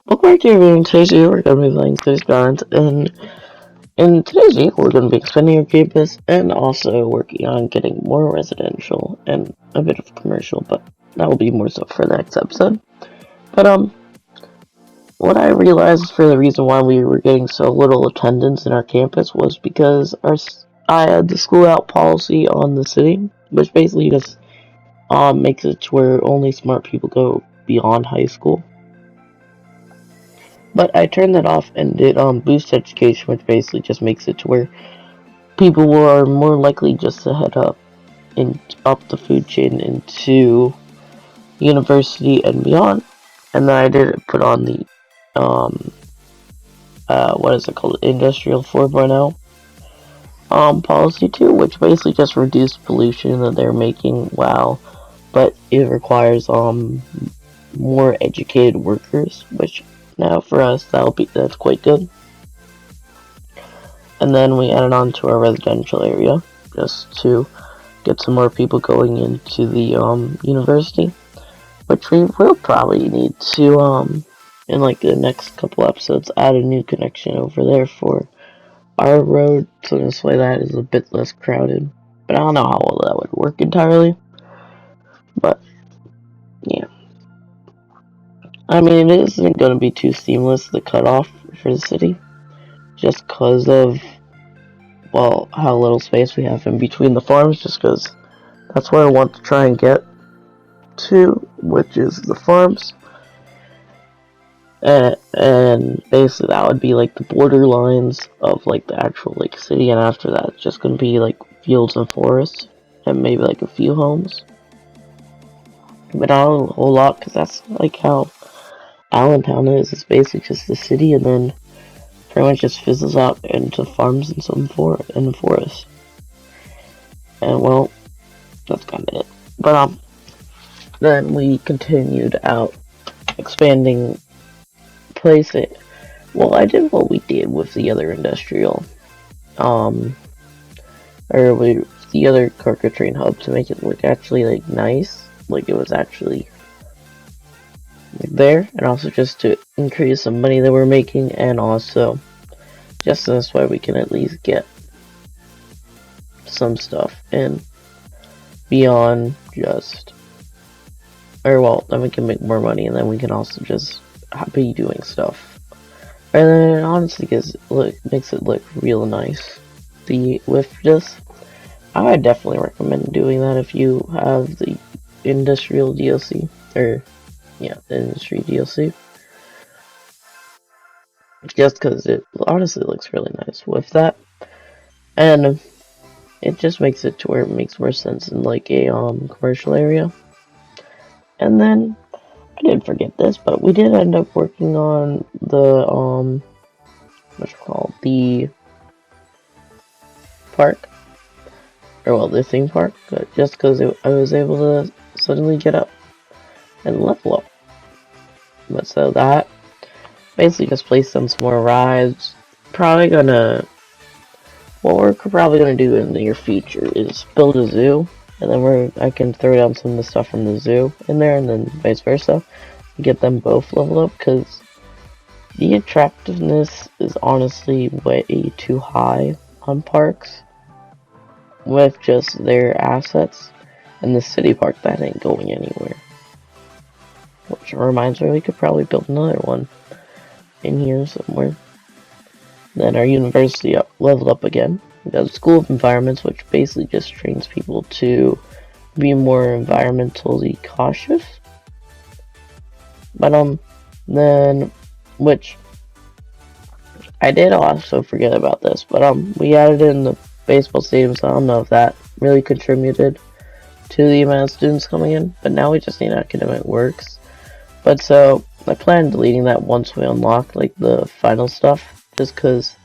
Welcome back to your video. Today's video we're going to be playing skylines, and in today's video we're going to be expanding our campus and also working on getting more residential and a bit of commercial, but that will be more so for the next episode. But what I realized for the reason why we were getting so little attendance in our campus was because I had the school out policy on the city, which basically just makes it to where only smart people go beyond high school. But I turned that off and did boost education, which basically just makes it to where people are more likely just to head up the food chain into university and beyond. And then I did put on the what is it called, industrial 4.0 policy too, which basically just reduced pollution that they're making. Wow, but it requires more educated workers, which now for us that's quite good. And then we added on to our residential area just to get some more people going into the university, which we will probably need to in like the next couple episodes add a new connection over there for our road, so this way that is a bit less crowded. But I don't know how well that would work entirely. But yeah, I mean, it isn't going to be too seamless, the cutoff for the city, just because of, well, how little space we have in between the farms, just because that's where I want to try and get to, which is the farms. And basically that would be like the border lines of like the actual like city, and after that it's just going to be like fields and forests and maybe like a few homes, but not a whole lot, because that's like how Allentown is. It's basically just the city, and then pretty much just fizzles out into farms and some forest. And well, that's kind of it. But then we continued out expanding well, I did what we did with the other industrial the other cargo train hub to make it look actually like nice, like it was actually there, and also just to increase the money that we're making, and also just this way we can at least get some stuff in beyond just, or well, then we can make more money, and then we can also just be doing stuff, and then it honestly makes it look real nice. With this, I would definitely recommend doing that if you have the industrial DLC, or yeah, the industry DLC, just because it honestly looks really nice with that, and it just makes it to where it makes more sense in like a commercial area. And then I didn't forget this, but we did end up working on the the park, or well, the theme park, just because I was able to suddenly get up and level up. But so that basically just placed on some more rides. What we're probably gonna do in the near future is build a zoo, and then I can throw down some of the stuff from the zoo in there, and then vice versa, get them both leveled up, because the attractiveness is honestly way too high on parks with just their assets, and the city park, that ain't going anywhere. Which reminds me, we could probably build another one in here somewhere. Then our university leveled up again. We got a school of environments, which basically just trains people to be more environmentally cautious. But then, which I did also forget about this, but we added in the baseball stadium, so I don't know if that really contributed to the amount of students coming in, but now we just need academic works. But so I plan on deleting that once we unlock like the final stuff, just because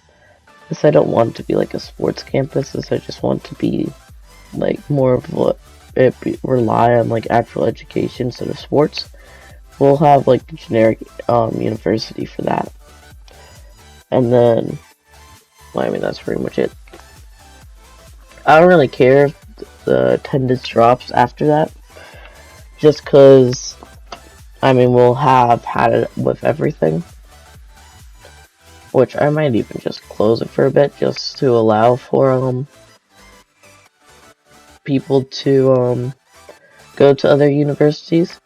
I don't want it to be like a sports campus, I just want to be like more of what rely on like actual education instead of sports. We'll have like the generic university for that, and then well, I mean, that's pretty much it. I don't really care if the attendance drops after that, just because I mean, we'll have had it with everything. which I might even just close it for a bit just to allow for people to go to other universities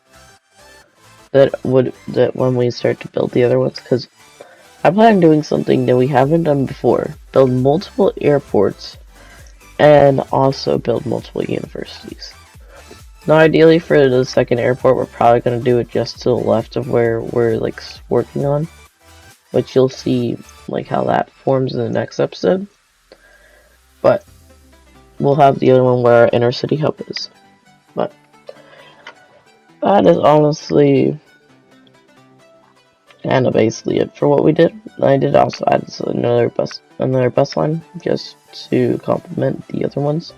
that when we start to build the other ones, because I plan on doing something that we haven't done before. Build multiple airports and also build multiple universities. Now ideally for the second airport we're probably going to do it just to the left of where we're like working on, which you'll see like how that forms in the next episode. But we'll have the other one where our inner city hub is. But that is honestly kind of basically it for what we did. I did also add another bus line just to complement the other ones.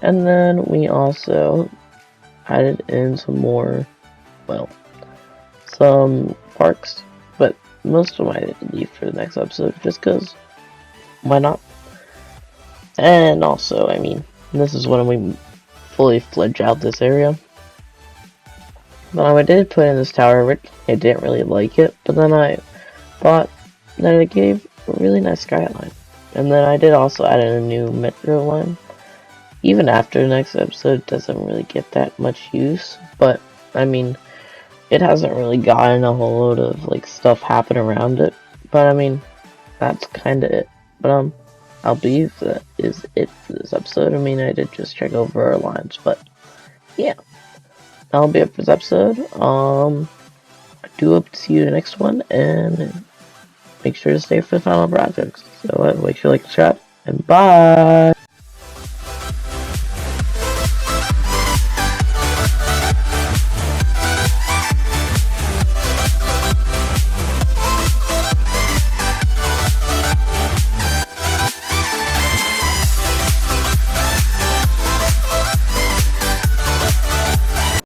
And then we also added in some more, well, some parks, but most of them I didn't leave for the next episode just because why not? And also, I mean, this is when we fully fledge out this area. But I did put in this tower, I didn't really like it, but then I thought that it gave a really nice skyline. And then I did also add in a new metro line. Even after the next episode, it doesn't really get that much use, but I mean, it hasn't really gotten a whole load of like stuff happen around it. But I mean, that's kind of it. But I believe that is it for this episode. I mean, I did just check over our lines, but yeah, that'll be it for this episode. I do hope to see you in the next one, and make sure to stay for the final projects. So make sure to like the chat, and bye.